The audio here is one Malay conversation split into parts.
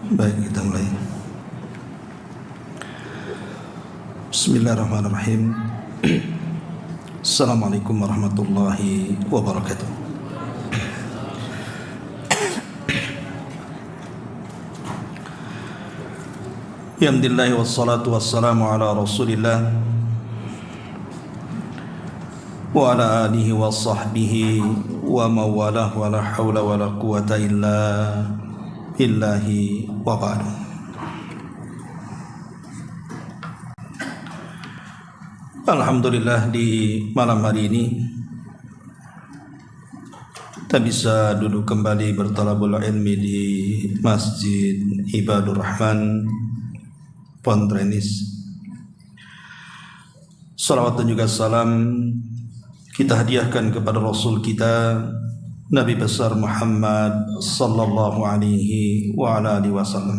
Baik, kita mulai. Bismillahirrahmanirrahim. Assalamualaikum warahmatullahi wabarakatuh. Alhamdulillah wassalatu wassalamu ala Rasulillah wa ala alihi wa sahbihi wa mawalah wa la hawla wa la quwata illa billahi wa ba'du. Alhamdulillah, di malam hari ini kita bisa duduk kembali bertalabul ilmi di Masjid Ibadur Rahman Pontrenis. Salawat dan juga salam kita hadiahkan kepada Rasul kita Nabi besar Muhammad sallallahu alaihi wa ala alihi wasallam.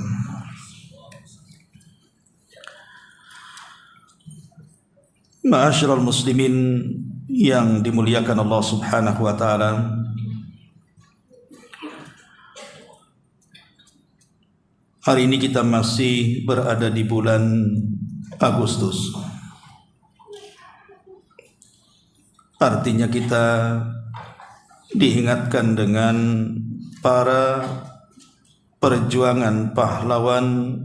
Ma'asyiral muslimin yang dimuliakan Allah Subhanahu wa taala. Hari ini kita masih berada di bulan Agustus. Artinya kita diingatkan dengan para perjuangan pahlawan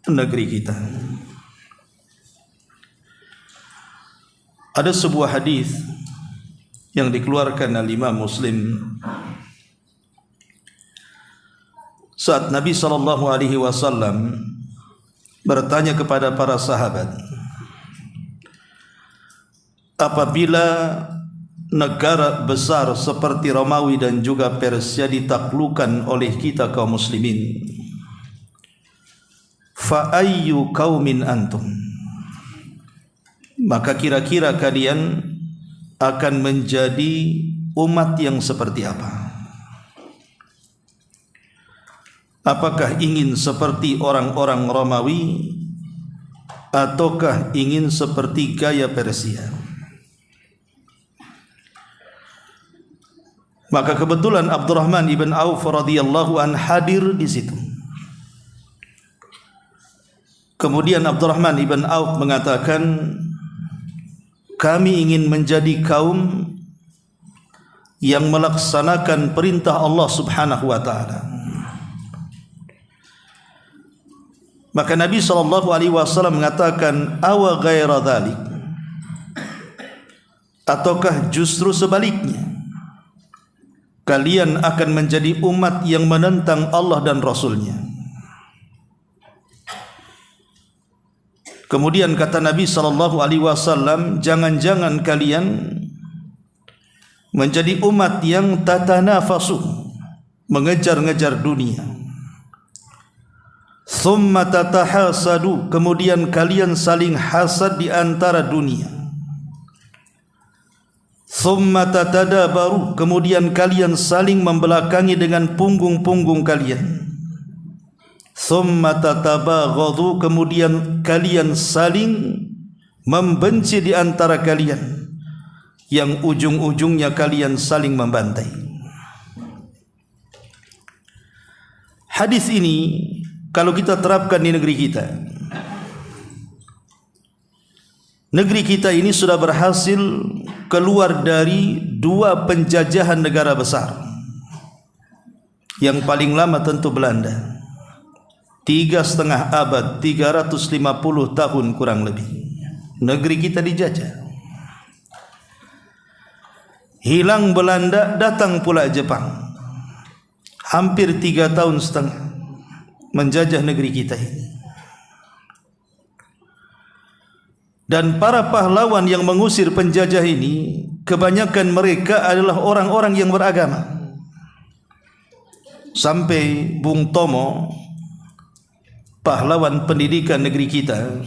negeri kita. Ada sebuah hadis yang dikeluarkan oleh Imam Muslim saat Nabi SAW bertanya kepada para sahabat, apabila negara besar seperti Romawi dan juga Persia ditaklukkan oleh kita kaum muslimin, fa ayyu qaumin antum, maka kira-kira kalian akan menjadi umat yang seperti apa? Apakah ingin seperti orang-orang Romawi ataukah ingin seperti gaya Persia? Maka kebetulan Abdurrahman ibn Auf radhiyallahu an hadir di situ. Kemudian Abdurrahman ibn Auf mengatakan, kami ingin menjadi kaum yang melaksanakan perintah Allah Subhanahu wa taala. Maka Nabi SAW mengatakan, awa ghaira dhalik, ataukah justru sebaliknya, kalian akan menjadi umat yang menentang Allah dan Rasulnya. Kemudian kata Nabi SAW, jangan-jangan kalian menjadi umat yang tatanafasu, mengejar-ngejar dunia. Thumma tatahasadu, kemudian kalian saling hasad di antara dunia. Thumma tatadabaru, kemudian kalian saling membelakangi dengan punggung-punggung kalian. Thumma tatabaghadu, kemudian kalian saling membenci di antara kalian, yang ujung-ujungnya kalian saling membantai. Hadis ini kalau kita terapkan di negeri kita, negeri kita ini sudah berhasil keluar dari dua penjajahan negara besar. Yang paling lama tentu Belanda, 3,5 abad, 350 tahun kurang lebih negeri kita dijajah. Hilang Belanda, datang pula Jepang, hampir 3,5 tahun menjajah negeri kita ini. Dan para pahlawan yang mengusir penjajah ini, kebanyakan mereka adalah orang-orang yang beragama. Sampai Bung Tomo, pahlawan pendidikan negeri kita,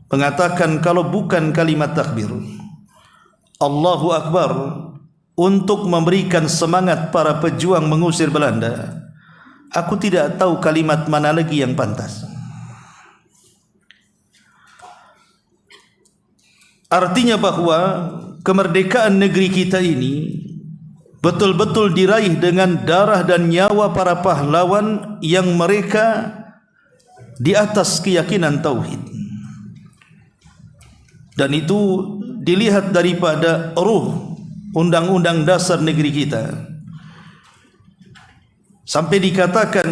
mengatakan kalau bukan kalimat takbir Allahu Akbar untuk memberikan semangat para pejuang mengusir Belanda, aku tidak tahu kalimat mana lagi yang pantas. Artinya bahwa kemerdekaan negeri kita ini betul-betul diraih dengan darah dan nyawa para pahlawan yang mereka di atas keyakinan tauhid. Dan itu dilihat daripada ruh undang-undang dasar negeri kita, sampai dikatakan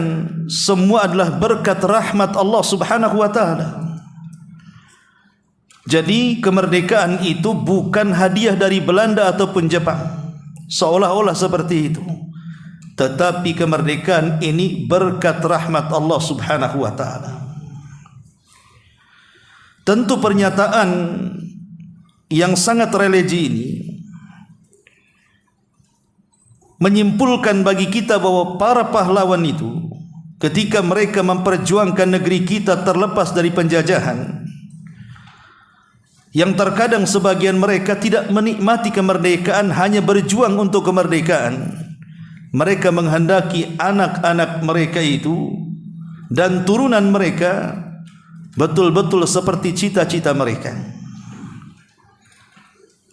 semua adalah berkat rahmat Allah Subhanahu wa taala. Jadi kemerdekaan itu bukan hadiah dari Belanda ataupun Jepang, seolah-olah seperti itu. Tetapi kemerdekaan ini berkat rahmat Allah Subhanahu wa taala. Tentu pernyataan yang sangat religi ini menyimpulkan bagi kita bahwa para pahlawan itu ketika mereka memperjuangkan negeri kita terlepas dari penjajahan, yang terkadang sebagian mereka tidak menikmati kemerdekaan, hanya berjuang untuk kemerdekaan. Mereka menghendaki anak-anak mereka itu dan turunan mereka betul-betul seperti cita-cita mereka,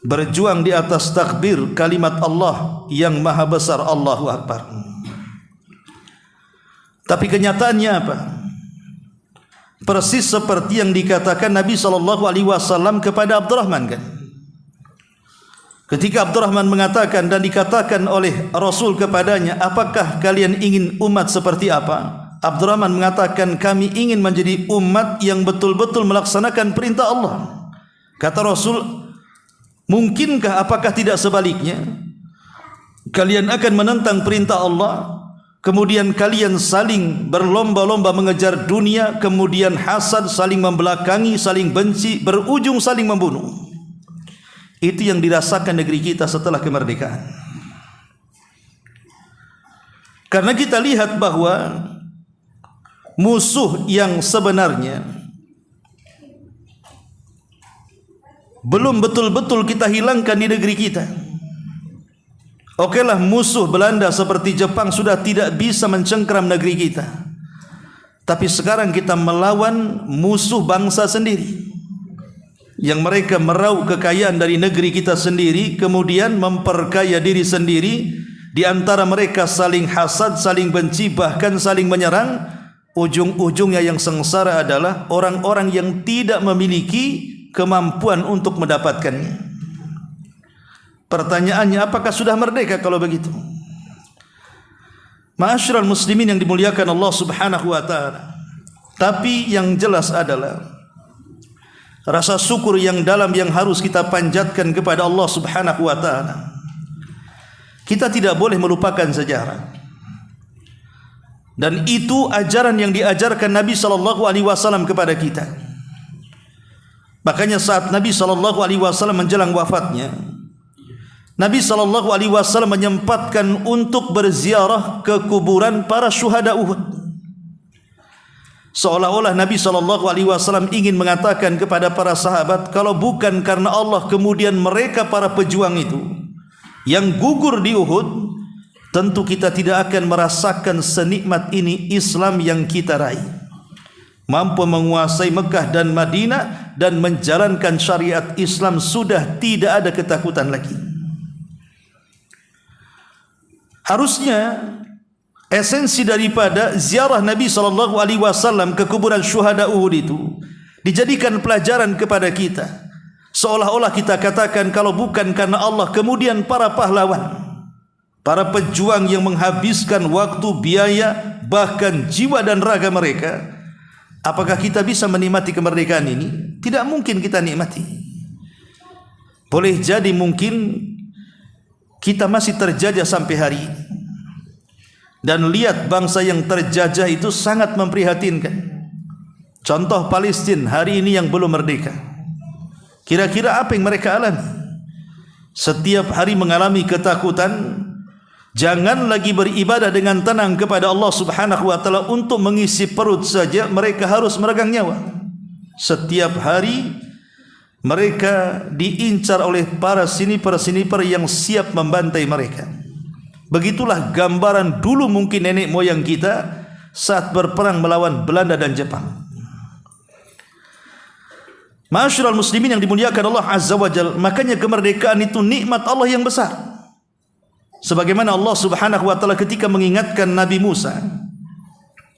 berjuang di atas takbir kalimat Allah yang maha besar, Allahu Akbar. Tapi kenyataannya apa? Persis seperti yang dikatakan Nabi SAW kepada Abdurrahman, kan? Ketika Abdurrahman mengatakan dan dikatakan oleh Rasul kepadanya, apakah kalian ingin umat seperti apa? Abdurrahman mengatakan, kami ingin menjadi umat yang betul-betul melaksanakan perintah Allah. Kata Rasul, mungkinkah, apakah tidak sebaliknya? Kalian akan menentang perintah Allah, kemudian kalian saling berlomba-lomba mengejar dunia, kemudian hasad, saling membelakangi, saling benci, berujung saling membunuh. Itu yang dirasakan negeri kita setelah kemerdekaan. Karena kita lihat bahwa musuh yang sebenarnya belum betul-betul kita hilangkan di negeri kita. Okelah, musuh Belanda seperti Jepang sudah tidak bisa mencengkeram negeri kita, tapi sekarang kita melawan musuh bangsa sendiri, yang mereka meraup kekayaan dari negeri kita sendiri, kemudian memperkaya diri sendiri. Di antara mereka saling hasad, saling benci, bahkan saling menyerang. Ujung-ujungnya yang sengsara adalah orang-orang yang tidak memiliki kemampuan untuk mendapatkannya. Pertanyaannya, apakah sudah merdeka kalau begitu? Ma'asyiral muslimin yang dimuliakan Allah Subhanahu wa taala. Tapi yang jelas adalah rasa syukur yang dalam yang harus kita panjatkan kepada Allah Subhanahu wa taala. Kita tidak boleh melupakan sejarah. Dan itu ajaran yang diajarkan Nabi SAW kepada kita. Makanya saat Nabi SAW menjelang wafatnya, Nabi SAW menyempatkan untuk berziarah ke kuburan para syuhada Uhud. Seolah-olah Nabi SAW ingin mengatakan kepada para sahabat, kalau bukan karena Allah, kemudian mereka para pejuang itu yang gugur di Uhud, tentu kita tidak akan merasakan senikmat ini Islam yang kita raih, mampu menguasai Mekah dan Madinah dan menjalankan syariat Islam. Sudah tidak ada ketakutan lagi. Harusnya esensi daripada ziarah Nabi SAW ke kuburan syuhada Uhud itu dijadikan pelajaran kepada kita. Seolah-olah kita katakan, kalau bukan karena Allah, kemudian para pahlawan, para pejuang yang menghabiskan waktu, biaya, bahkan jiwa dan raga mereka, apakah kita bisa menikmati kemerdekaan ini? Tidak mungkin kita nikmati. Boleh jadi mungkin kita masih terjajah sampai hari ini. Dan lihat, bangsa yang terjajah itu sangat memprihatinkan. Contoh Palestina hari ini yang belum merdeka. Kira-kira apa yang mereka alami? Setiap hari mengalami ketakutan. Jangan lagi beribadah dengan tenang kepada Allah Subhanahu wa taala untuk mengisi perut saja, mereka harus meregang nyawa. Setiap hari mereka diincar oleh para sniper-sniper yang siap membantai mereka. Begitulah gambaran dulu mungkin nenek moyang kita saat berperang melawan Belanda dan Jepang. Ma'asyiral muslimin yang dimuliakan Allah Azza wa Jalla, makanya kemerdekaan itu nikmat Allah yang besar. Sebagaimana Allah Subhanahu wa taala ketika mengingatkan Nabi Musa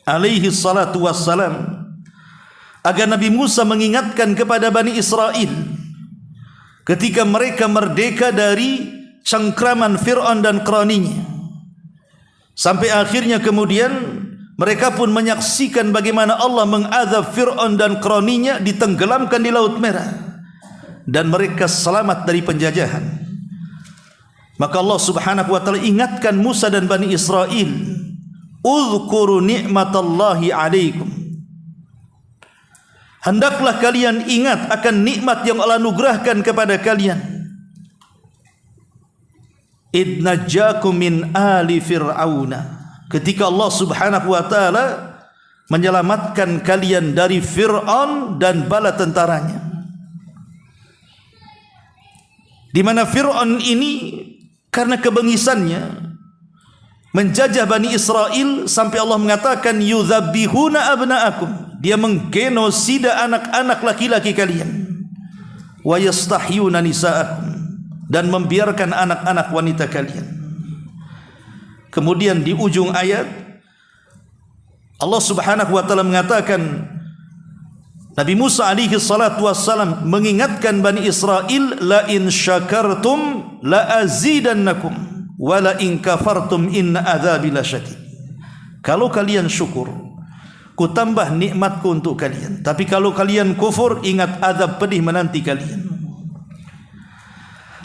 alaihi salatu wassalam agar Nabi Musa mengingatkan kepada Bani Israel ketika mereka merdeka dari cengkraman Fir'aun dan kroninya, sampai akhirnya kemudian mereka pun menyaksikan bagaimana Allah mengazab Fir'aun dan kroninya ditenggelamkan di Laut Merah dan mereka selamat dari penjajahan. Maka Allah Subhanahu wa taala ingatkan Musa dan Bani Israel, "Udzkuru ni'matallahi 'alaikum." Hendaklah kalian ingat akan nikmat yang Allah anugerahkan kepada kalian. "Id najjakum min ali fir'auna." Ketika Allah Subhanahu wa taala menyelamatkan kalian dari Fir'aun dan bala tentaranya. Di mana Fir'aun ini karena kebengisannya menjajah Bani Israel sampai Allah mengatakan yudzabbihuna abna'akum. Dia menggenosida anak-anak laki-laki kalian. Wa yastahyuna nisa'akum, dan membiarkan anak-anak wanita kalian. Kemudian di ujung ayat Allah Subhanahu wa taala mengatakan, Nabi Musa alaihi salatu wassalam mengingatkan Bani Israel, la in syakartum la azidannakum wa la in kafartum inna adzabi lasyadid. Kalau kalian syukur, ku tambah nikmatku untuk kalian, tapi kalau kalian kufur, ingat azab pedih menanti kalian.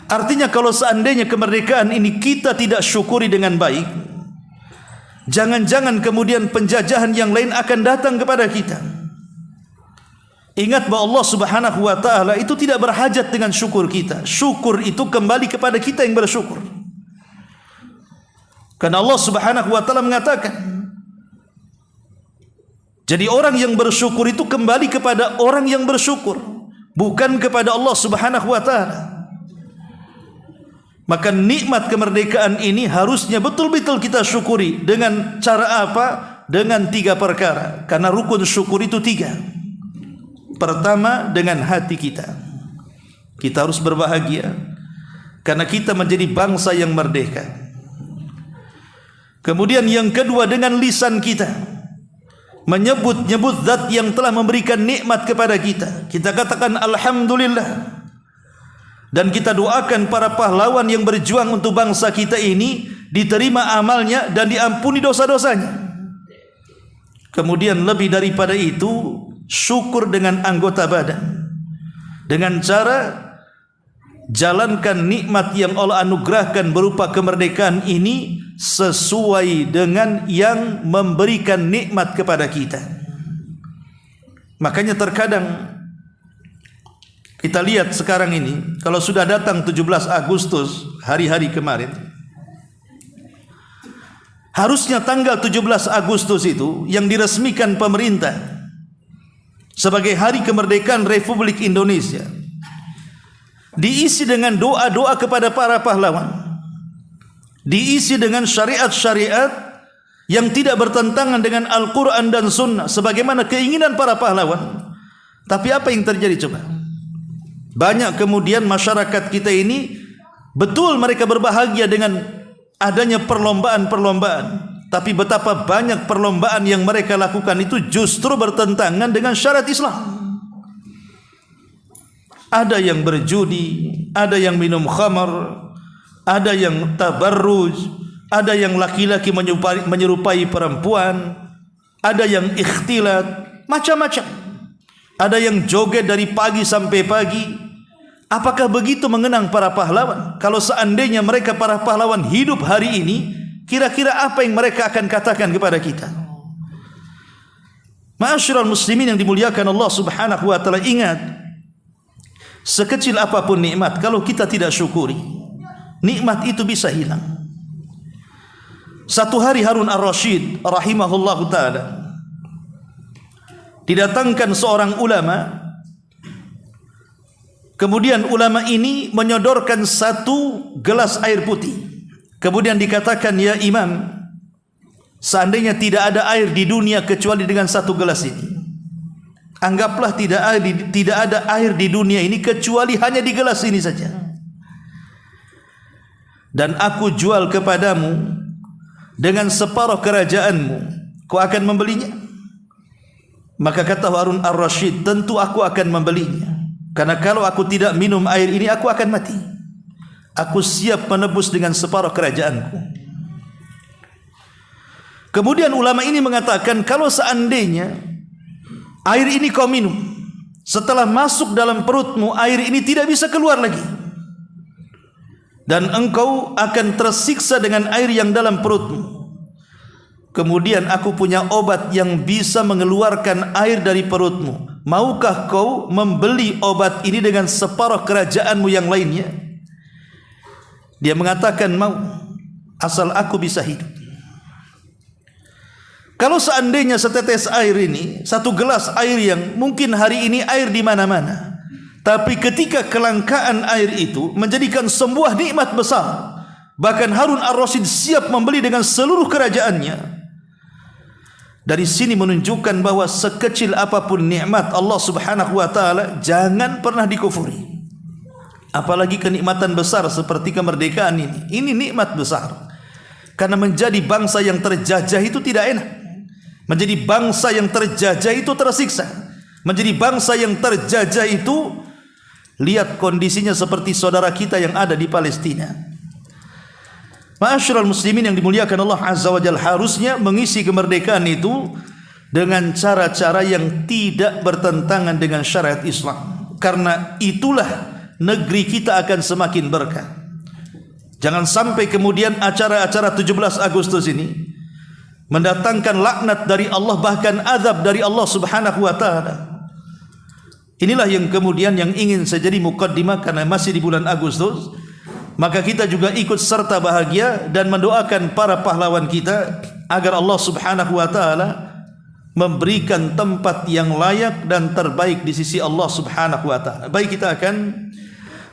Artinya kalau seandainya kemerdekaan ini kita tidak syukuri dengan baik, jangan-jangan kemudian penjajahan yang lain akan datang kepada kita. Ingat bahwa Allah Subhanahu wa taala itu tidak berhajat dengan syukur kita. Syukur itu kembali kepada kita yang bersyukur. Karena Allah Subhanahu wa taala mengatakan, jadi orang yang bersyukur itu kembali kepada orang yang bersyukur, bukan kepada Allah Subhanahu wa taala. Maka nikmat kemerdekaan ini harusnya betul-betul kita syukuri. Dengan cara apa? Dengan 3 perkara. Karena rukun syukur itu 3. Pertama, dengan hati kita. Kita harus berbahagia karena kita menjadi bangsa yang merdeka. Kemudian yang kedua, dengan lisan kita, menyebut-nyebut zat yang telah memberikan nikmat kepada kita. Kita katakan alhamdulillah. Dan kita doakan para pahlawan yang berjuang untuk bangsa kita ini diterima amalnya dan diampuni dosa-dosanya. Kemudian lebih daripada itu, syukur dengan anggota badan, dengan cara jalankan nikmat yang Allah anugerahkan berupa kemerdekaan ini sesuai dengan yang memberikan nikmat kepada kita. Makanya terkadang kita lihat sekarang ini, kalau sudah datang 17 Agustus, hari-hari kemarin, harusnya tanggal 17 Agustus itu yang diresmikan pemerintah sebagai hari kemerdekaan Republik Indonesia, diisi dengan doa-doa kepada para pahlawan, diisi dengan syariat-syariat yang tidak bertentangan dengan Al-Quran dan Sunnah sebagaimana keinginan para pahlawan. Tapi apa yang terjadi coba? Banyak kemudian masyarakat kita ini betul mereka berbahagia dengan adanya perlombaan-perlombaan, tapi betapa banyak perlombaan yang mereka lakukan itu justru bertentangan dengan syariat Islam. Ada yang berjudi, ada yang minum khamar, ada yang tabarruj, ada yang laki-laki menyerupai perempuan, ada yang ikhtilat, macam-macam. Ada yang joget dari pagi sampai pagi. Apakah begitu mengenang para pahlawan? Kalau seandainya mereka para pahlawan hidup hari ini, kira-kira apa yang mereka akan katakan kepada kita? Ma'asyiral muslimin yang dimuliakan Allah Subhanahu wa taala, ingat, sekecil apapun nikmat, kalau kita tidak syukuri, nikmat itu bisa hilang. Satu hari Harun Ar-Rasyid rahimahullahu taala didatangkan seorang ulama. Kemudian ulama ini menyodorkan 1 gelas air putih. Kemudian dikatakan, ya imam, seandainya tidak ada air di dunia kecuali dengan 1 gelas ini, anggaplah tidak ada air di dunia ini kecuali hanya di gelas ini saja. dan aku jual kepadamu dengan separuh kerajaanmu, kau akan membelinya? Maka kata Harun ar-Rasyid, tentu aku akan membelinya, karena kalau aku tidak minum air ini aku akan mati. Aku siap menebus dengan separuh kerajaanku. Kemudian ulama ini mengatakan, kalau seandainya air ini kau minum, setelah masuk dalam perutmu, air ini tidak bisa keluar lagi, dan engkau akan tersiksa dengan air yang dalam perutmu. Kemudian aku punya obat yang bisa mengeluarkan air dari perutmu. Maukah kau membeli obat ini dengan separuh kerajaanmu yang lainnya? Dia mengatakan mau, asal aku bisa hidup. Kalau seandainya setetes air ini, satu gelas air yang mungkin hari ini air di mana-mana, tapi ketika kelangkaan air itu menjadikan sebuah nikmat besar, bahkan Harun ar-Rasyid siap membeli dengan seluruh kerajaannya. Dari sini menunjukkan bahwa sekecil apapun nikmat Allah Subhanahu wa taala jangan pernah dikufuri. Apalagi kenikmatan besar seperti kemerdekaan ini. Ini nikmat besar. Karena menjadi bangsa yang terjajah itu tidak enak. Menjadi bangsa yang terjajah itu tersiksa. Menjadi bangsa yang terjajah itu, lihat kondisinya seperti saudara kita yang ada di Palestina. Ma'asyiral muslimin yang dimuliakan Allah Azza wa Jalla, harusnya mengisi kemerdekaan itu dengan cara-cara yang tidak bertentangan dengan syariat Islam. Karena itulah negeri kita akan semakin berkah. Jangan sampai kemudian acara-acara 17 Agustus ini mendatangkan laknat dari Allah, bahkan azab dari Allah Subhanahu wa taala. Inilah yang kemudian yang ingin saya jadi mukaddimah, karena masih di bulan Agustus, maka kita juga ikut serta bahagia dan mendoakan para pahlawan kita agar Allah Subhanahu wa taala memberikan tempat yang layak dan terbaik di sisi Allah Subhanahu wa taala. Baik, kita akan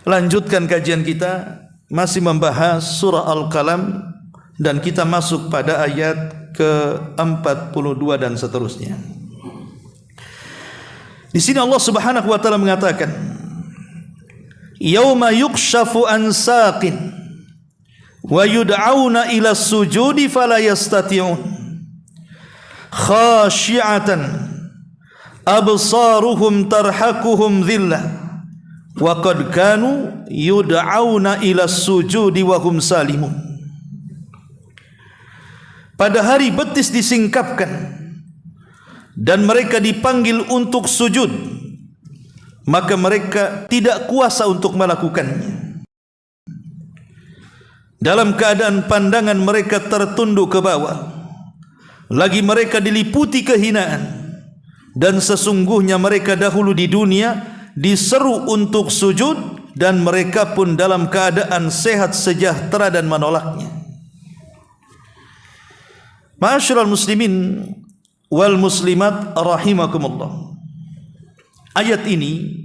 lanjutkan kajian kita, masih membahas surah Al-Qalam, dan kita masuk pada ayat ke-42 dan seterusnya. Di sini Allah Subhanahu wa taala mengatakan, yauma yukshafu an saqin wa yud'auna ila sujudi fala yastati'un khashi'atan absaruhum tarhaquhum dhillah wa qad kanu yud'auna ila sujudi wa hum salimun. Pada hari betis disingkapkan dan mereka dipanggil untuk sujud, maka mereka tidak kuasa untuk melakukannya. Dalam keadaan pandangan mereka tertunduk ke bawah, lagi mereka diliputi kehinaan, dan sesungguhnya mereka dahulu di dunia diseru untuk sujud, dan mereka pun dalam keadaan sehat sejahtera dan menolaknya. Ma'asyiral muslimin wal muslimat rahimakumullah. Ayat ini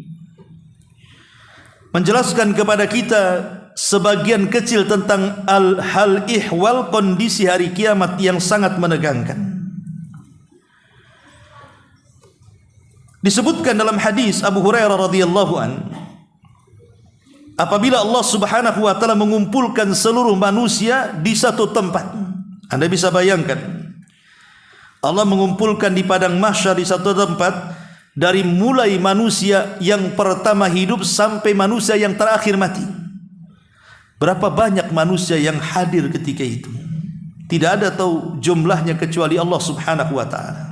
menjelaskan kepada kita sebagian kecil tentang hal ihwal, kondisi hari kiamat yang sangat menegangkan. Disebutkan dalam hadis Abu Hurairah radhiyallahu an, apabila Allah Subhanahu wa taala mengumpulkan seluruh manusia di satu tempat, Anda bisa bayangkan, Allah mengumpulkan di padang mahsyar di satu tempat, dari mulai manusia yang pertama hidup sampai manusia yang terakhir mati. Berapa banyak manusia yang hadir ketika itu? Tidak ada tahu jumlahnya kecuali Allah Subhanahu wa taala.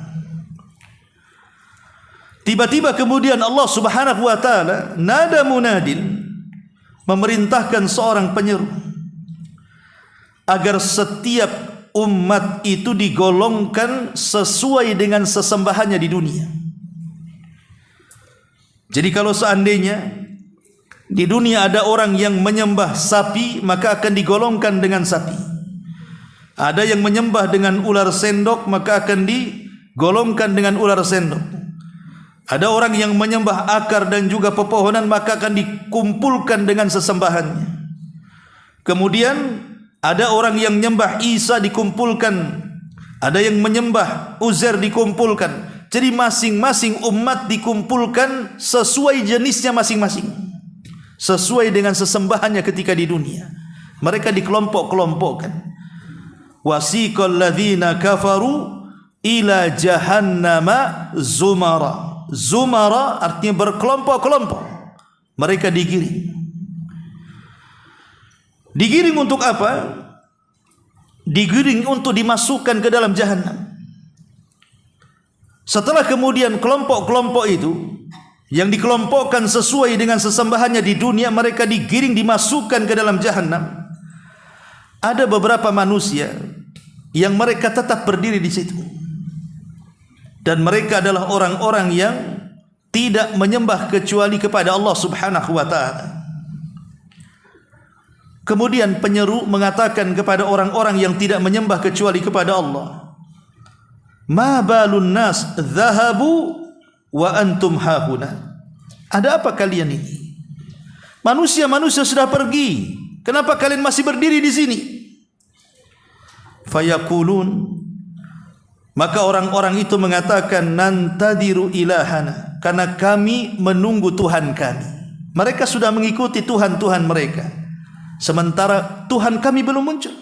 Tiba-tiba kemudian Allah Subhanahu wa taala nada munadin, memerintahkan seorang penyeru agar setiap umat itu digolongkan sesuai dengan sesembahannya di dunia. Jadi kalau seandainya di dunia ada orang yang menyembah sapi, maka akan digolongkan dengan sapi. Ada yang menyembah dengan ular sendok, maka akan digolongkan dengan ular sendok. Ada orang yang menyembah akar dan juga pepohonan, maka akan dikumpulkan dengan sesembahannya. Kemudian ada orang yang menyembah Isa, dikumpulkan. Ada yang menyembah Uzair, dikumpulkan. Jadi masing-masing umat dikumpulkan sesuai jenisnya masing-masing, sesuai dengan sesembahannya ketika di dunia. Mereka dikelompok-kelompokkan. Wasiqal ladzina kafaru ila jahannama zumara. Zumara artinya berkelompok-kelompok. Mereka digiring. Digiring untuk apa? Digiring untuk dimasukkan ke dalam jahannam. Setelah kemudian kelompok-kelompok itu yang dikelompokkan sesuai dengan sesembahannya di dunia, mereka digiring dimasukkan ke dalam jahannam. Ada beberapa manusia yang mereka tetap berdiri di situ, dan mereka adalah orang-orang yang tidak menyembah kecuali kepada Allah Subhanahu wa taala. Kemudian penyeru mengatakan kepada orang-orang yang tidak menyembah kecuali kepada Allah, ma balun nas dhahabu wa antum hahuna. Ada apa kalian ini? Manusia-manusia sudah pergi, kenapa kalian masih berdiri di sini? Fayaqulun, maka orang-orang itu mengatakan, nantadiru ilahana, karena kami menunggu Tuhan kami. Mereka sudah mengikuti Tuhan-Tuhan mereka, sementara Tuhan kami belum muncul.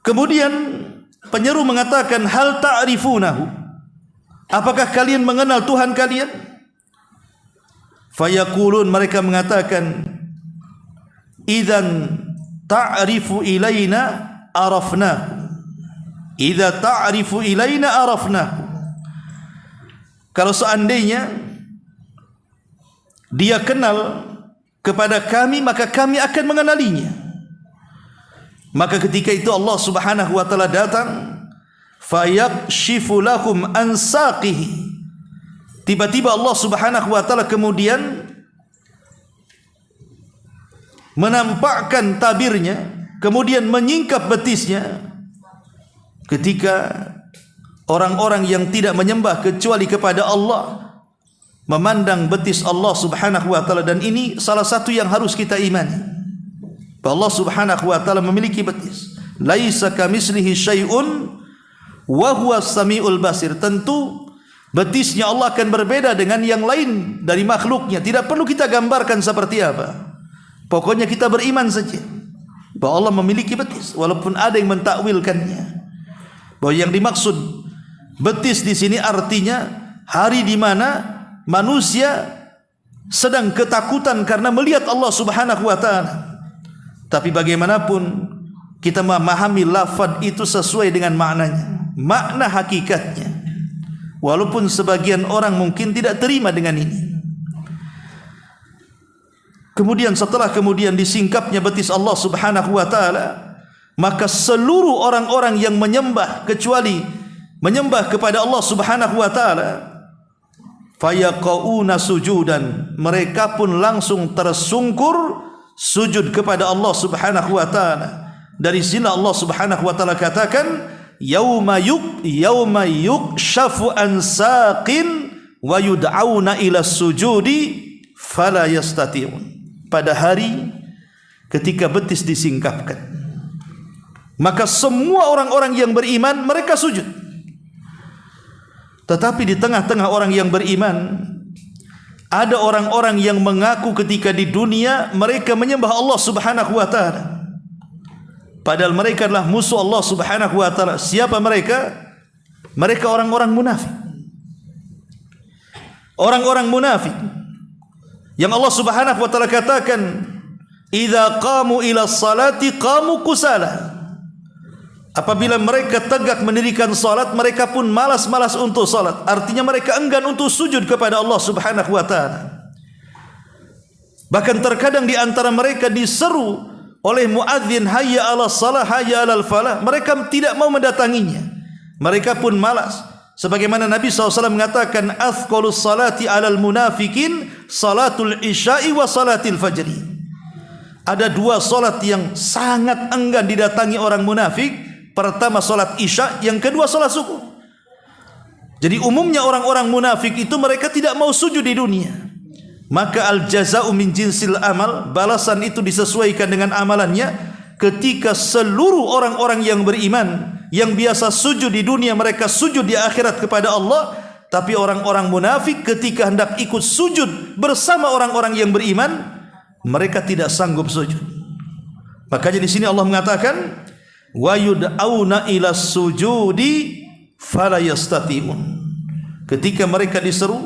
Kemudian penyeru mengatakan, hal ta'rifunahu, apakah kalian mengenal Tuhan kalian? Fayaqulun, mereka mengatakan, idzan ta'rifu ilaina arafna. Idza ta'rifu ilaina arafna. Kalau seandainya dia kenal kepada kami, maka kami akan mengenalinya. Maka ketika itu Allah Subhanahu wa taala datang, fayakshifu lahum an saqihi. Tiba-tiba Allah Subhanahu wa taala kemudian menampakkan tabirnya, kemudian menyingkap betisnya. Ketika orang-orang yang tidak menyembah kecuali kepada Allah memandang betis Allah Subhanahu wa taala, dan ini salah satu yang harus kita imani, bahwa Allah Subhanahu wa taala memiliki betis. Laisa kamitslihi syai'un wa huwas samiul basir. Tentu betisnya Allah akan berbeda dengan yang lain dari makhluknya. Tidak perlu kita gambarkan seperti apa. Pokoknya kita beriman saja bahwa Allah memiliki betis, walaupun ada yang mentakwilkannya. Bahwa yang dimaksud betis di sini artinya hari di mana manusia sedang ketakutan karena melihat Allah Subhanahu wa taala. Tapi bagaimanapun kita memahami lafaz itu sesuai dengan maknanya, makna hakikatnya. Walaupun sebagian orang mungkin tidak terima dengan ini. Kemudian setelah kemudian disingkapnya betis Allah Subhanahu wa taala, maka seluruh orang-orang yang menyembah kecuali menyembah kepada Allah Subhanahu wa taala, fayaqauna sujudan, mereka pun langsung tersungkur sujud kepada Allah Subhanahu wa taala. Dari sini Allah Subhanahu wa taala katakan, yauma yukshafu an saqin wa yud'auna ila sujudi fala yastati'un. Pada hari ketika betis disingkapkan, maka semua orang-orang yang beriman mereka sujud. Tetapi di tengah-tengah orang yang beriman ada orang-orang yang mengaku ketika di dunia mereka menyembah Allah Subhanahu wa taala, padahal mereka adalah musuh Allah Subhanahu wa taala. Siapa mereka? Mereka orang-orang munafik. Orang-orang munafik yang Allah Subhanahu wa taala katakan, idza qamu ila salati qamu kusala. Apabila mereka tegak mendirikan salat, mereka pun malas-malas untuk salat. Artinya mereka enggan untuk sujud kepada Allah Subhanahu wa taala. Bahkan terkadang di antara mereka diseru oleh muadzin, hayya 'alas shalah, hayya 'alal falah. Mereka tidak mau mendatanginya. Mereka pun malas. Sebagaimana Nabi SAW mengatakan, athqalus salati 'alal munafikin salatul isya'i wa salatil fajri. Ada dua salat yang sangat enggan didatangi orang munafik. Pertama salat isya, yang kedua salat subuh. Jadi umumnya orang-orang munafik itu mereka tidak mau sujud di dunia. Maka al-jaza'u min jinsil amal, balasan itu disesuaikan dengan amalannya. Ketika seluruh orang-orang yang beriman yang biasa sujud di dunia, mereka sujud di akhirat kepada Allah. Tapi orang-orang munafik ketika hendak ikut sujud bersama orang-orang yang beriman, mereka tidak sanggup sujud. Makanya di sini Allah mengatakan wa yud'auna ila sujudi fala yastati'un. Ketika mereka diseru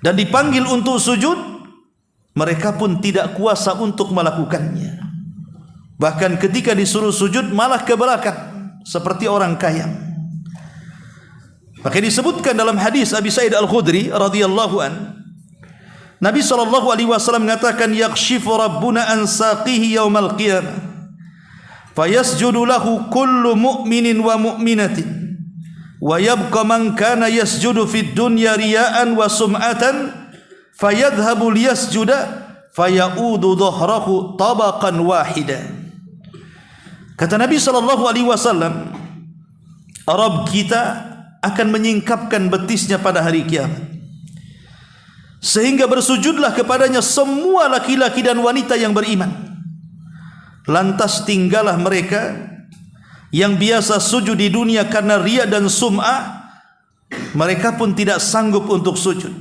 dan dipanggil untuk sujud, mereka pun tidak kuasa untuk melakukannya. Bahkan ketika disuruh sujud malah ke belakang seperti orang kayang. Maka disebutkan dalam hadis Abi Sa'id Al-Khudri radhiyallahu an, Nabi SAW mengatakan yakshifu rabbuna an saqihi yaumal qiyamah fayasjudu lahu kullu mu'minin wa mu'minatin wa yabqa man kana yasjudu fid dunya riya'an wa sum'atan fayadhhabu liyasjuda fayaudu dhahrahu tabaqan wahida. Kata Nabi SAW, Rabb kita akan menyingkapkan betisnya pada hari kiamat, sehingga bersujudlah kepadanya semua laki-laki dan wanita yang beriman. Lantas tinggallah mereka yang biasa sujud di dunia karena riya dan sum'ah, mereka pun tidak sanggup untuk sujud.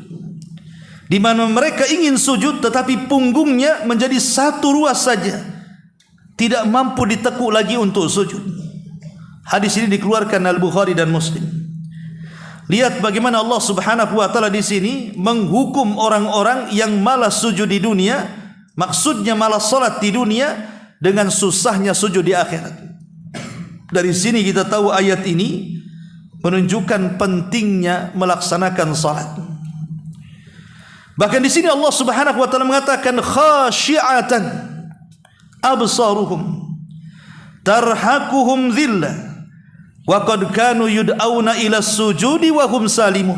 Di mana mereka ingin sujud tetapi punggungnya menjadi satu ruas saja, tidak mampu ditekuk lagi untuk sujud. Hadis ini dikeluarkan Al-Bukhari dan Muslim. Lihat bagaimana Allah Subhanahu wa taala di sini menghukum orang-orang yang malas sujud di dunia, maksudnya malas salat di dunia, dengan susahnya sujud di akhirat. Dari sini kita tahu ayat ini menunjukkan pentingnya melaksanakan salat. Bahkan di sini Allah Subhanahu wa taala mengatakan khashi'atan absaruhum tarhaquhum dhillah wa qad kanu yud'auna ila sujudi wa hum salimun.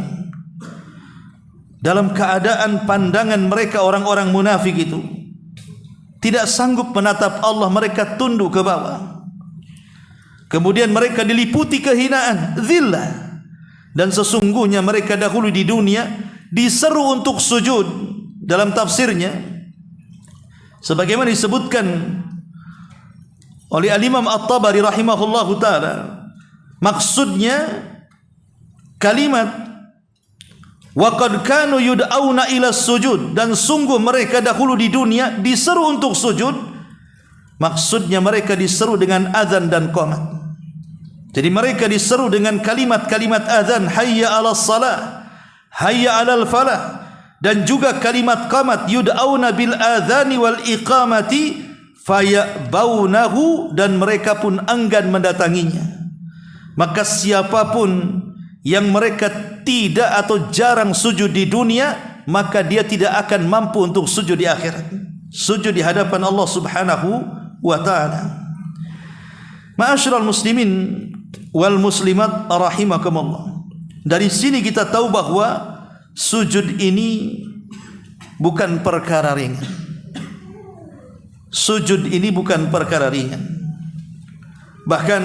Dalam keadaan pandangan mereka orang-orang munafik itu tidak sanggup menatap Allah, mereka tunduk ke bawah. Kemudian mereka diliputi kehinaan, zillah. Dan sesungguhnya mereka dahulu di dunia diseru untuk sujud. Dalam tafsirnya sebagaimana disebutkan oleh Al-Imam At-Tabari rahimahullahu ta'ala, maksudnya kalimat wa qad kanu yud'auna ila sujud, dan sungguh mereka dahulu di dunia diseru untuk sujud, maksudnya mereka diseru dengan azan dan qamat. Jadi mereka diseru dengan kalimat-kalimat azan, hayya 'alas salah, hayya 'alal falah, dan juga kalimat qamat, yud'auna bil adzani wal iqamati fayabaunahu, dan mereka pun enggan mendatanginya. Maka siapapun yang mereka tidak atau jarang sujud di dunia, maka dia tidak akan mampu untuk sujud di akhirat, sujud di hadapan Allah Subhanahu wa ta'ala. Ma'asyiral muslimin wal muslimat rahimakumullah. Dari sini kita tahu bahwa sujud ini bukan perkara ringan. Sujud ini bukan perkara ringan. Bahkan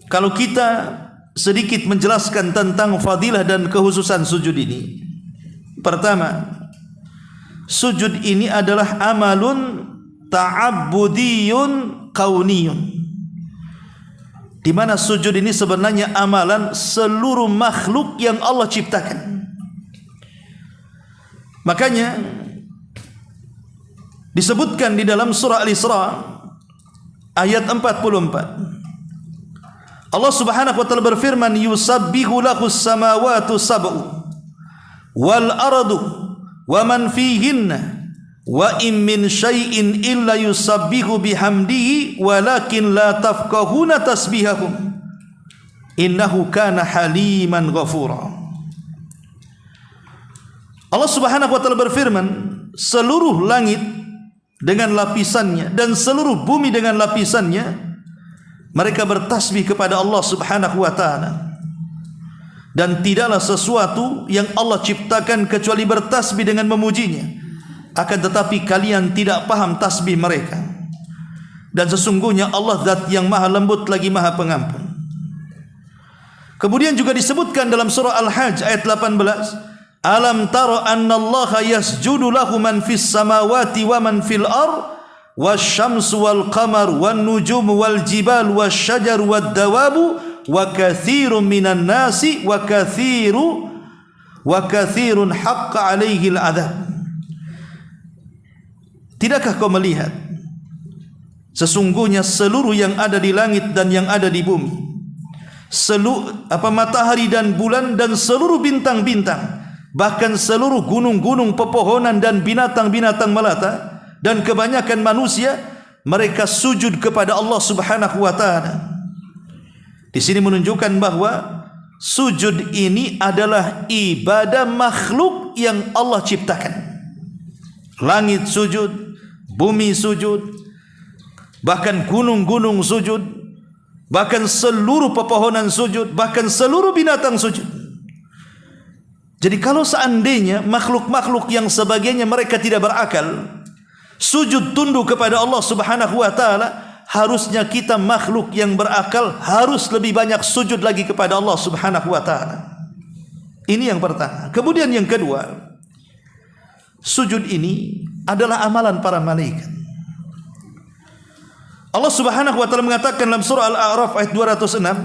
kalau kita sedikit menjelaskan tentang fadilah dan kekhususan sujud ini. Pertama, sujud ini adalah amalun ta'abbudiyun kauniyun, di mana sujud ini sebenarnya amalan seluruh makhluk yang Allah ciptakan. Makanya disebutkan di dalam surah Al-Isra ayat 44, Allah Subhanahu wa ta'ala berfirman, yusabbihu lahus samawati sab'u wal ardu wa man fihinna wa in min syai'in illa yusabbihu bihamdihi walakin la tafqahuna tasbihahum innahu kana haliman ghafura. Allah Subhanahu wa ta'ala berfirman, seluruh langit dengan lapisannya dan seluruh bumi dengan lapisannya, mereka bertasbih kepada Allah Subhanahu wa ta'ala. Dan tidaklah sesuatu yang Allah ciptakan kecuali bertasbih dengan memujinya. Akan tetapi kalian tidak paham tasbih mereka. Dan sesungguhnya Allah zat yang maha lembut lagi maha pengampun. Kemudian juga disebutkan dalam surah Al-Hajj ayat 18, alam tara annallaha yasjudu lahu man fis samawati wa man fil ardh wasyamsu wal qamar wan nujumu wal jibal wasyajar wad dawabu wa katsirun minan nasi wa katsirun haqqa alaihi al adab. Tidakkah kau melihat sesungguhnya seluruh yang ada di langit dan yang ada di bumi, matahari dan bulan dan seluruh bintang-bintang, bahkan seluruh gunung-gunung, pepohonan dan binatang-binatang melata, dan kebanyakan manusia, mereka sujud kepada Allah Subhanahu wa taala. Di sini menunjukkan bahwa sujud ini adalah ibadah makhluk yang Allah ciptakan. Langit sujud, bumi sujud, bahkan gunung-gunung sujud, bahkan seluruh pepohonan sujud, bahkan seluruh binatang sujud. Jadi kalau seandainya makhluk-makhluk yang sebagainya mereka tidak berakal, sujud tunduk kepada Allah Subhanahu wa taala, harusnya kita makhluk yang berakal harus lebih banyak sujud lagi kepada Allah Subhanahu wa taala. Ini yang pertama. Kemudian yang kedua, sujud ini adalah amalan para malaikat. Allah Subhanahu wa taala mengatakan dalam surah Al-A'raf ayat 206,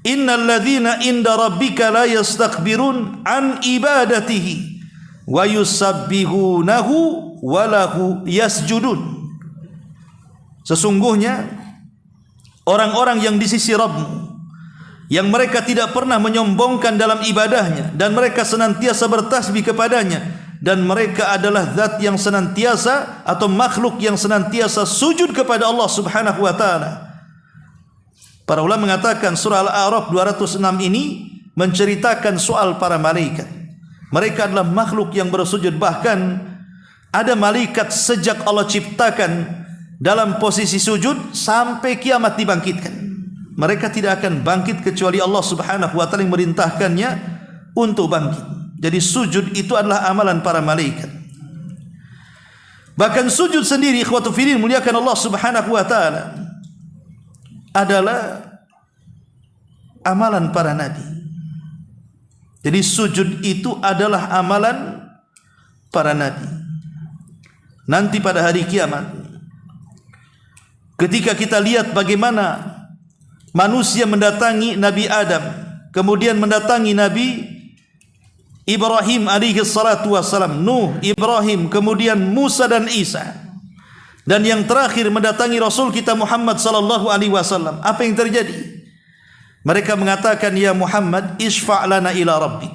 "Innal ladzina inda rabbika la yastakbirun an ibadatihi wa yusabbihunahu wa lahu yasjudun." Sesungguhnya orang-orang yang di sisi Rabbmu, yang mereka tidak pernah menyombongkan dalam ibadahnya, dan mereka senantiasa bertasbih kepadanya, dan mereka adalah zat yang senantiasa atau makhluk yang senantiasa sujud kepada Allah Subhanahu wa taala. Para ulama mengatakan surah Al-A'raf 206 ini menceritakan soal para malaikat. Mereka adalah makhluk yang bersujud, bahkan ada malaikat sejak Allah ciptakan dalam posisi sujud sampai kiamat dibangkitkan. Mereka tidak akan bangkit kecuali Allah Subhanahu wa taala yang merintahkannya untuk bangkit. Jadi sujud itu adalah amalan para malaikat. Bahkan sujud sendiri, ikhwatu fillah, muliakan Allah Subhanahu wa taala, adalah amalan para nabi. Jadi sujud itu adalah amalan para nabi. Nanti pada hari kiamat, ketika kita lihat bagaimana manusia mendatangi Nabi Adam, kemudian mendatangi Nabi Ibrahim alaihi salatu wassalam, Nuh, Ibrahim, kemudian Musa dan Isa, dan yang terakhir mendatangi Rasul kita Muhammad sallallahu alaihi wasallam, apa yang terjadi? Mereka mengatakan, "Ya Muhammad, isfa' lana ila rabbik."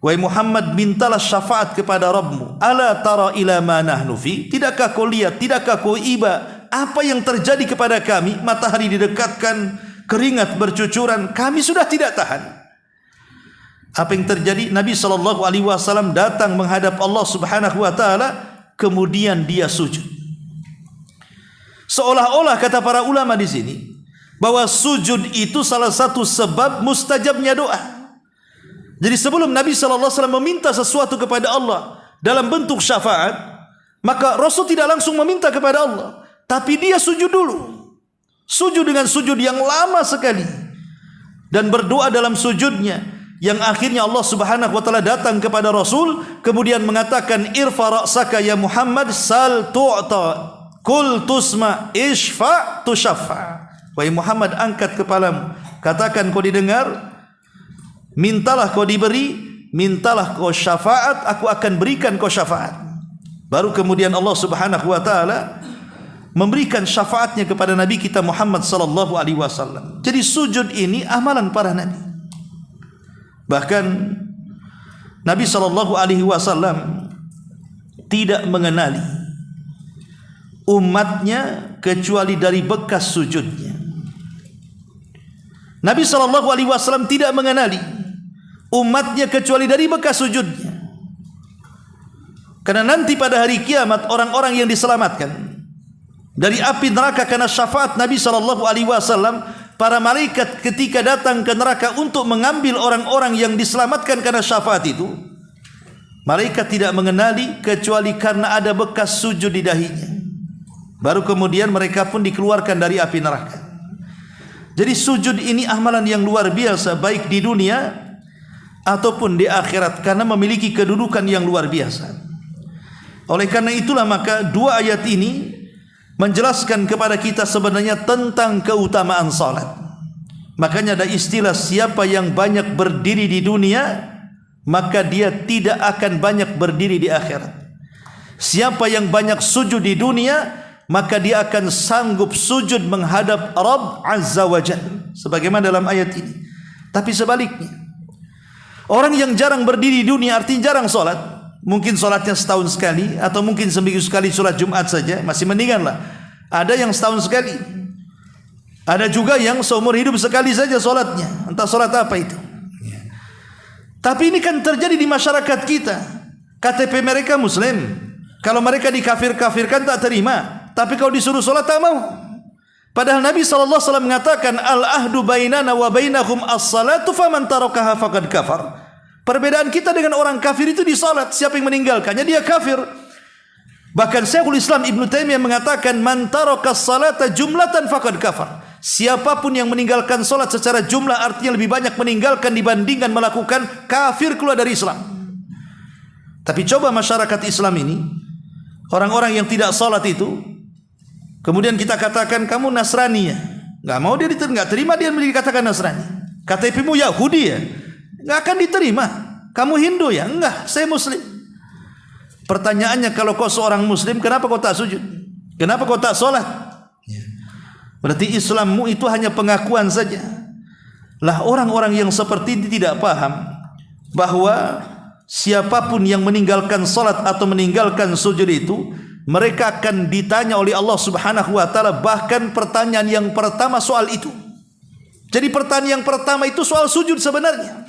Wahai Muhammad, mintalah syafaat kepada Rabbmu. Ala tara ila ma nahnu fi? Tidakkah kau lihat, tidakkah kau iba apa yang terjadi kepada kami? Matahari didekatkan, keringat bercucuran, kami sudah tidak tahan. Apa yang terjadi? Nabi SAW datang menghadap Allah Subhanahu wa taala, kemudian dia sujud. Seolah-olah kata para ulama di sini bahwa sujud itu salah satu sebab mustajabnya doa. Jadi sebelum Nabi SAW meminta sesuatu kepada Allah dalam bentuk syafaat, maka Rasul tidak langsung meminta kepada Allah, tapi dia sujud dulu. Sujud dengan sujud yang lama sekali, dan berdoa dalam sujudnya, yang akhirnya Allah Subhanahu wa taala datang kepada Rasul, kemudian mengatakan, "Irfa ra'saka ya Muhammad, sal tu'ta, kul tusma, ishfa tushaffa." Wahai Muhammad, angkat kepalamu, katakan kau didengar, mintalah kau diberi, mintalah kau syafaat, aku akan berikan kau syafaat. Baru kemudian Allah Subhanahu wa taala memberikan syafaatnya kepada Nabi kita Muhammad sallallahu alaihi wasallam. Jadi sujud ini amalan para nabi. Bahkan Nabi sallallahu alaihi wasallam tidak mengenali umatnya kecuali dari bekas sujudnya. Nabi sallallahu alaihi wasallam tidak mengenali umatnya kecuali dari bekas sujudnya. Karena nanti pada hari kiamat orang-orang yang diselamatkan dari api neraka karena syafaat Nabi sallallahu alaihi wasallam, para malaikat ketika datang ke neraka untuk mengambil orang-orang yang diselamatkan karena syafaat itu, malaikat tidak mengenali kecuali karena ada bekas sujud di dahinya. Baru kemudian mereka pun dikeluarkan dari api neraka. Jadi sujud ini amalan yang luar biasa, baik di dunia ataupun di akhirat, karena memiliki kedudukan yang luar biasa. Oleh karena itulah maka dua ayat ini menjelaskan kepada kita sebenarnya tentang keutamaan salat. Makanya ada istilah, siapa yang banyak berdiri di dunia, maka dia tidak akan banyak berdiri di akhirat. Siapa yang banyak sujud di dunia, maka dia akan sanggup sujud menghadap Rabb Azza wa Jalla, sebagaimana dalam ayat ini. Tapi sebaliknya, orang yang jarang berdiri di dunia artinya jarang solat, mungkin solatnya setahun sekali, atau mungkin seminggu sekali solat Jumat saja, masih mendingan lah. Ada yang setahun sekali, ada juga yang seumur hidup sekali saja solatnya, entah solat apa itu. Tapi ini kan terjadi di masyarakat kita. KTP mereka Muslim, kalau mereka dikafir-kafirkan tak terima, tapi kalau disuruh solat tak mau. Padahal Nabi SAW mengatakan, al-ahdu bainana wa bainahum as-salatu faman tarakaha faqad kafar. Perbedaan kita dengan orang kafir itu di salat. Siapa yang meninggalkannya dia kafir. Bahkan Syekhul Islam Ibnu Taimiyah mengatakan, man taraka as-salata jumlatan faqad kafar. Siapapun yang meninggalkan salat secara jumlah, artinya lebih banyak meninggalkan dibandingkan melakukan, kafir, keluar dari Islam. Tapi coba masyarakat Islam ini, orang-orang yang tidak salat itu, kemudian kita katakan kamu Nasrani ya, nggak mau dia nggak terima dia dikatakan Nasrani. KTP-mu Yahudi ya, nggak akan diterima. Kamu Hindu ya, enggak, saya Muslim. Pertanyaannya, kalau kau seorang Muslim, kenapa kau tak sujud? Kenapa kau tak solat? Berarti Islammu itu hanya pengakuan saja. Lah orang-orang yang seperti ini tidak paham bahwa siapapun yang meninggalkan salat atau meninggalkan sujud itu, mereka akan ditanya oleh Allah Subhanahu wa taala, bahkan pertanyaan yang pertama soal itu. Jadi pertanyaan yang pertama itu soal sujud sebenarnya.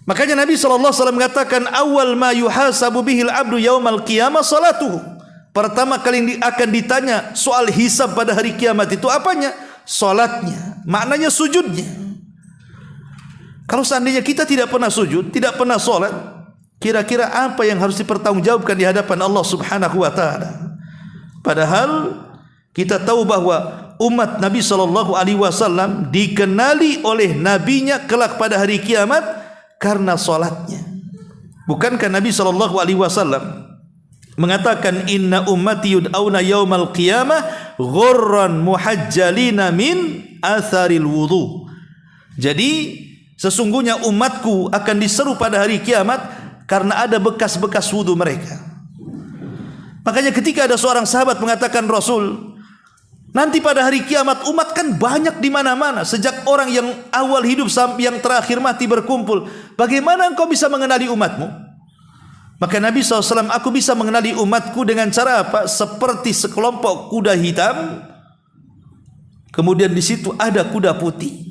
Makanya Nabi SAW mengatakan, awal ma yuhasabu bihil abdu yaumal qiyamah salatuhu. Pertama kali akan ditanya soal hisab pada hari kiamat itu apanya? Salatnya. Maknanya sujudnya. Kalau seandainya kita tidak pernah sujud, tidak pernah salat, kira-kira apa yang harus dipertanggungjawabkan di hadapan Allah Subhanahu wa taala? Padahal kita tahu bahwa umat Nabi SAW dikenali oleh nabinya kelak pada hari kiamat karena salatnya. Bukankah Nabi SAW mengatakan, inna ummati yud'auna yaumal qiyamah ghurran muhajjalina min atharil wudu. Jadi sesungguhnya umatku akan diseru pada hari kiamat karena ada bekas-bekas wudu mereka. Makanya ketika ada seorang sahabat mengatakan, Rasul, nanti pada hari kiamat umat kan banyak di mana-mana, sejak orang yang awal hidup sampai yang terakhir mati berkumpul. Bagaimana engkau bisa mengenali umatmu? Maka Nabi SAW, aku bisa mengenali umatku dengan cara apa? Seperti sekelompok kuda hitam, kemudian di situ ada kuda putih.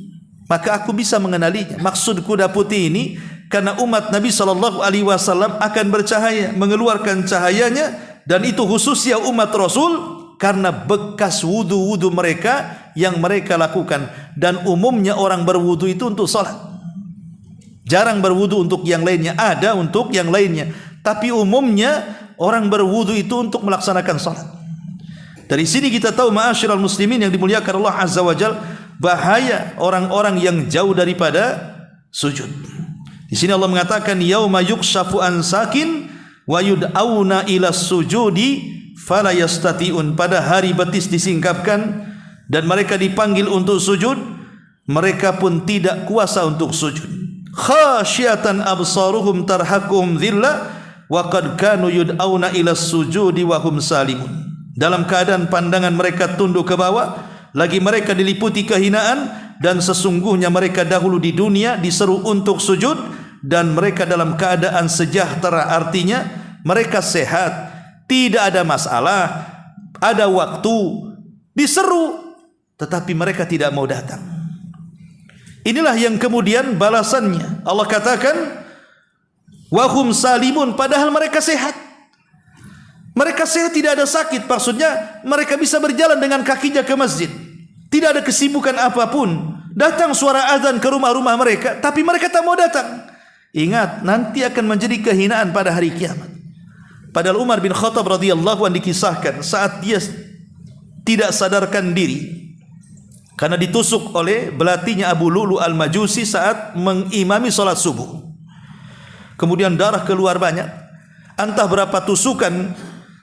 Maka aku bisa mengenalinya. Maksud kuda putih ini, karena umat Nabi SAW akan bercahaya, mengeluarkan cahayanya, dan itu khususnya umat Rasul, karena bekas wudu-wudu mereka yang mereka lakukan. Dan umumnya orang berwudu itu untuk salat. Jarang berwudu untuk yang lainnya, ada untuk yang lainnya. Tapi umumnya orang berwudu itu untuk melaksanakan salat. Dari sini kita tahu, ma'asyiral muslimin yang dimuliakan Allah Azza wa Jalla, bahaya orang-orang yang jauh daripada sujud. Di sini Allah mengatakan, yauma yukshafu an sakin wa yud'auna ila sujudi fala yastati'un. Pada hari betis disingkapkan dan mereka dipanggil untuk sujud, mereka pun tidak kuasa untuk sujud. Khasyiatan absaruhum tarhaquhum dhillah wa qad kanu yud'auna ila sujudi wa hum salimun. Dalam keadaan pandangan mereka tunduk ke bawah, lagi mereka diliputi kehinaan, dan sesungguhnya mereka dahulu di dunia diseru untuk sujud dan mereka dalam keadaan sejahtera, artinya mereka sehat, tidak ada masalah, ada waktu, diseru tetapi mereka tidak mau datang. Inilah yang kemudian balasannya. Allah katakan, wahum salimun, padahal mereka sehat. Mereka sehat, tidak ada sakit. Maksudnya mereka bisa berjalan dengan kakinya ke masjid, tidak ada kesibukan apapun. Datang suara azan ke rumah-rumah mereka, tapi mereka tak mau datang. Ingat, nanti akan menjadi kehinaan pada hari kiamat. Padahal Umar bin Khattab radhiyallahu anhu dikisahkan saat dia tidak sadarkan diri karena ditusuk oleh belatinya Abu Lu'lu al-Majusi saat mengimami salat subuh. Kemudian darah keluar banyak, entah berapa tusukan,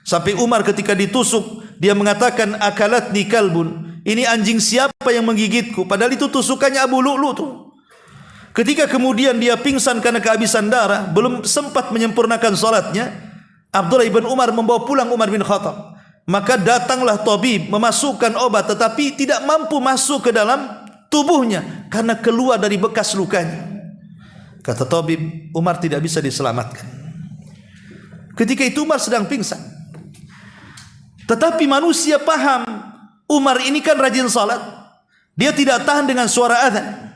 sampai Umar ketika ditusuk dia mengatakan, akalatni kalbun, ini anjing siapa yang menggigitku? Padahal itu tusukannya Abu Lu'lu tuh. Ketika kemudian dia pingsan karena kehabisan darah, belum sempat menyempurnakan salatnya, Abdullah ibn Umar membawa pulang Umar bin Khattab. Maka datanglah tabib memasukkan obat, tetapi tidak mampu masuk ke dalam tubuhnya karena keluar dari bekas lukanya. Kata tabib, Umar tidak bisa diselamatkan. Ketika itu Umar sedang pingsan. Tetapi manusia paham, Umar ini kan rajin salat. Dia tidak tahan dengan suara azan.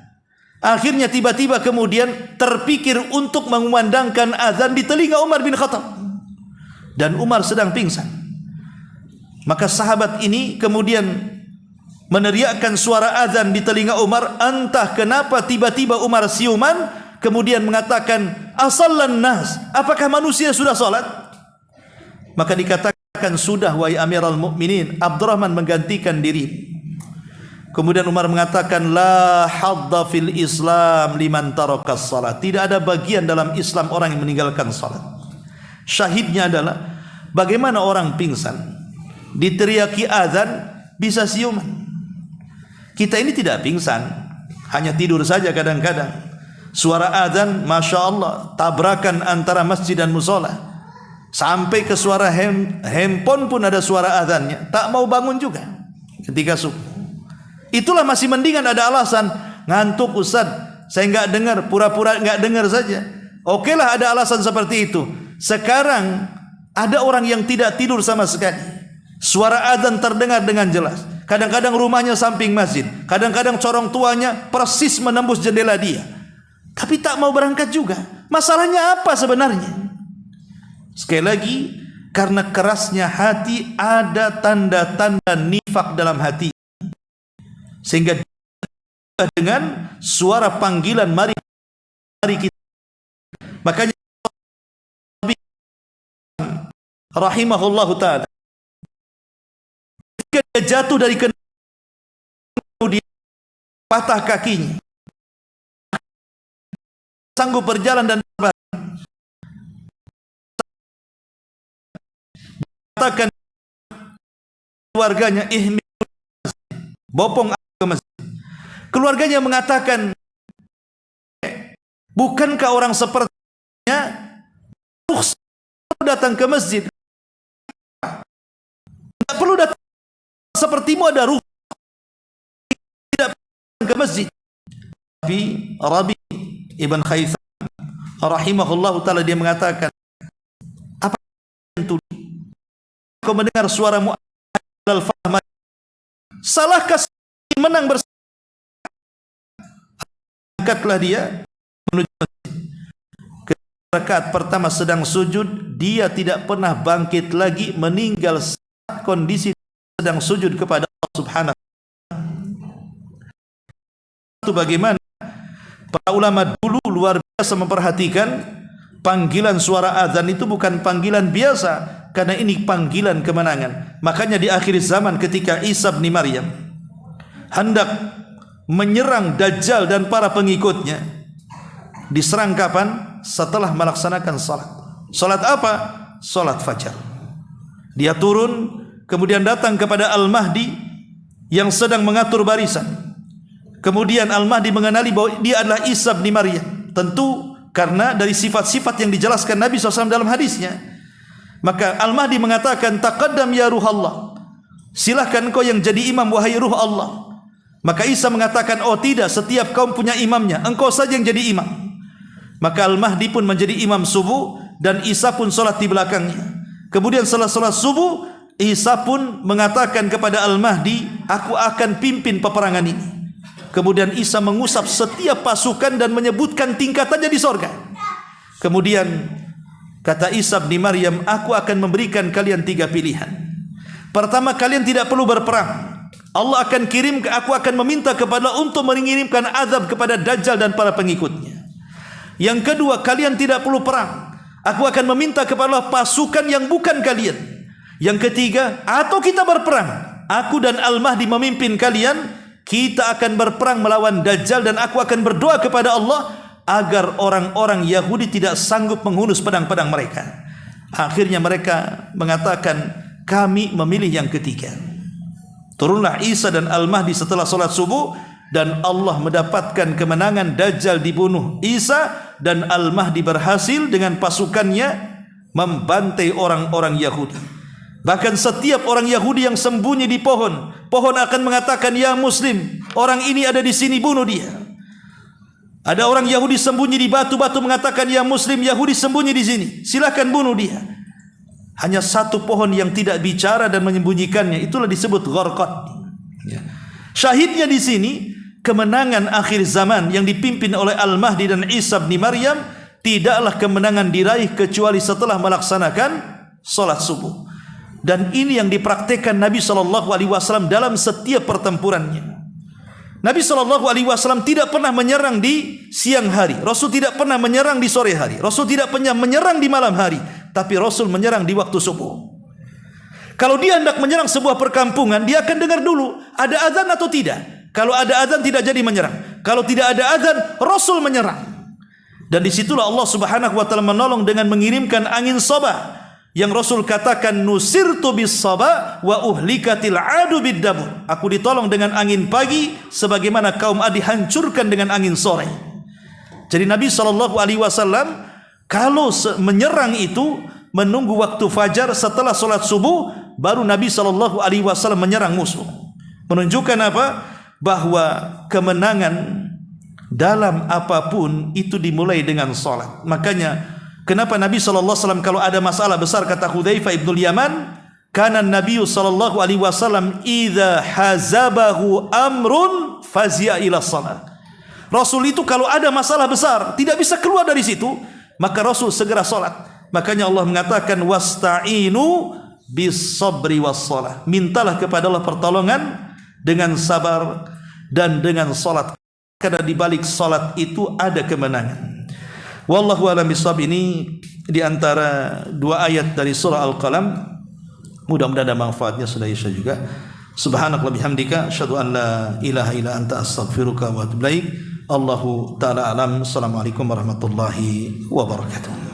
Akhirnya tiba-tiba kemudian terpikir untuk mengumandangkan azan di telinga Umar bin Khattab. Dan Umar sedang pingsan. Maka sahabat ini kemudian meneriakkan suara azan di telinga Umar. Entah kenapa tiba-tiba Umar siuman, kemudian mengatakan, "Asallan nas?" Apakah manusia sudah salat? Maka dikatakan, "Sudah wahai Amirul Mukminin." Abdurrahman menggantikan diri. Kemudian Umar mengatakan, "La hadda fil Islam liman tarakas salat." Tidak ada bagian dalam Islam orang yang meninggalkan salat. Syahidnya adalah bagaimana orang pingsan diteriaki azan bisa siuman. Kita ini tidak pingsan, hanya tidur saja kadang-kadang. Suara azan, masya Allah, tabrakan antara masjid dan musola. Sampai ke suara handphone pun ada suara azannya. Tak mau bangun juga ketika subuh. Itulah masih mendingan ada alasan, ngantuk Ustaz, saya enggak dengar, pura-pura enggak dengar saja. Okelah ada alasan seperti itu. Sekarang ada orang yang tidak tidur sama sekali. Suara azan terdengar dengan jelas. Kadang-kadang rumahnya samping masjid, kadang-kadang corong tuanya persis menembus jendela dia. Tapi tak mau berangkat juga. Masalahnya apa sebenarnya? Sekali lagi, karena kerasnya hati ada tanda-tanda nifak dalam hati. Sehingga dengan suara panggilan mari kita. Makanya rahimahullahu ta'ala ketika dia jatuh dari kendaraan kemudian patah kakinya, sanggup berjalan dan katakan keluarganya, bopong ke masjid. Keluarganya mengatakan, bukankah orang sepertinya rukhsah datang ke masjid? Tidak perlu datang, sepertimu ada rukhsah tidak datang ke masjid. Tapi Rabi Ibn Khaytham rahimahullahu ta'ala dia mengatakan, apa yang tulis? Kau mendengar suara mu'adzin al-fahmah, salahkah menang bersama? Angkatlah dia menuju masjid. Rakaat pertama sedang sujud, dia tidak pernah bangkit lagi, meninggal saat kondisi sedang sujud kepada Allah Subhanahu. Itu bagaimana para ulama dulu luar biasa memperhatikan panggilan suara azan itu bukan panggilan biasa, karena ini panggilan kemenangan. Makanya di akhir zaman ketika Isa bin Maryam hendak menyerang Dajjal dan para pengikutnya, diserang kapan? Setelah melaksanakan salat. Salat apa? Salat fajar. Dia turun, kemudian datang kepada Al-Mahdi yang sedang mengatur barisan. Kemudian Al-Mahdi mengenali bahwa dia adalah Isa bin Maryam. Tentu karena dari sifat-sifat yang dijelaskan Nabi SAW dalam hadisnya. Maka Al-Mahdi mengatakan, "Taqaddam ya ruh Allah." Silahkan kau yang jadi imam wahai ruh Allah. Maka Isa mengatakan, "Oh tidak, setiap kaum punya imamnya, engkau saja yang jadi imam." Maka Al-Mahdi pun menjadi imam subuh dan Isa pun salat di belakangnya. Kemudian setelah salat subuh, Isa pun mengatakan kepada Al-Mahdi, "Aku akan pimpin peperangan ini." Kemudian Isa mengusap setiap pasukan dan menyebutkan tingkatannya di sorga. Kemudian kata Isa bin Maryam, "Aku akan memberikan kalian 3 pilihan. Pertama, kalian tidak perlu berperang. Allah akan aku akan meminta kepada Allah untuk mengirimkan azab kepada Dajjal dan para pengikutnya. Yang kedua, kalian tidak perlu perang. Aku akan meminta kepada Allah pasukan yang bukan kalian. Yang ketiga, atau kita berperang. Aku dan Al-Mahdi memimpin kalian. Kita akan berperang melawan Dajjal dan aku akan berdoa kepada Allah agar orang-orang Yahudi tidak sanggup menghunus pedang-pedang mereka." Akhirnya mereka mengatakan, "Kami memilih yang ketiga." Turunlah Isa dan Al-Mahdi setelah salat subuh dan Allah mendapatkan kemenangan. Dajjal dibunuh, Isa dan Al-Mahdi berhasil dengan pasukannya membantai orang-orang Yahudi. Bahkan setiap orang Yahudi yang sembunyi di pohon akan mengatakan, "Ya Muslim, orang ini ada di sini, bunuh dia." Ada orang Yahudi sembunyi di batu-batu mengatakan, "Ya Muslim, Yahudi sembunyi di sini, silakan bunuh dia." Hanya satu pohon yang tidak bicara dan menyembunyikannya, itulah disebut Gharqad. Ya. Syahidnya di sini, kemenangan akhir zaman yang dipimpin oleh Al-Mahdi dan Isa bin Maryam tidaklah kemenangan diraih kecuali setelah melaksanakan salat subuh. Dan ini yang dipraktikkan Nabi SAW dalam setiap pertempurannya. Nabi SAW tidak pernah menyerang di siang hari. Rasul tidak pernah menyerang di sore hari. Rasul tidak pernah menyerang di malam hari. Tapi Rasul menyerang di waktu subuh. Kalau dia hendak menyerang sebuah perkampungan, dia akan dengar dulu ada azan atau tidak. Kalau ada azan tidak jadi menyerang. Kalau tidak ada azan, Rasul menyerang. Dan disitulah Allah Subhanahu wa taala menolong dengan mengirimkan angin sabah. Yang Rasul katakan, "Nusirtu bis sabah wa uhlikatil adu bid dabur." Aku ditolong dengan angin pagi sebagaimana kaum Ad dihancurkan dengan angin sore. Jadi Nabi SAW kalau menyerang itu menunggu waktu fajar setelah solat subuh, baru Nabi SAW menyerang musuh. Menunjukkan apa? Bahwa kemenangan dalam apapun itu dimulai dengan solat. Makanya kenapa Nabi SAW kalau ada masalah besar, kata Hudzaifah ibnul Yaman, kana Nabi SAW idza hazabahu amrun fazia ila salat. Rasul itu kalau ada masalah besar tidak bisa keluar dari situ, maka Rasul segera salat. Makanya Allah mengatakan, wasta'inu bis sabri was salah. Mintalah kepada Allah pertolongan dengan sabar dan dengan salat, karena di balik salat itu ada kemenangan. Wallahu a'lam bishawab. Ini di antara dua ayat dari surah Al-Qalam. Mudah-mudahan ada manfaatnya. Sudah Isya juga. Subhanakallah bihamdika asyhadu an la ilaha illa anta astaghfiruka wa atubu ilaik. Allahu taala alam. Assalamualaikum warahmatullahi wabarakatuh.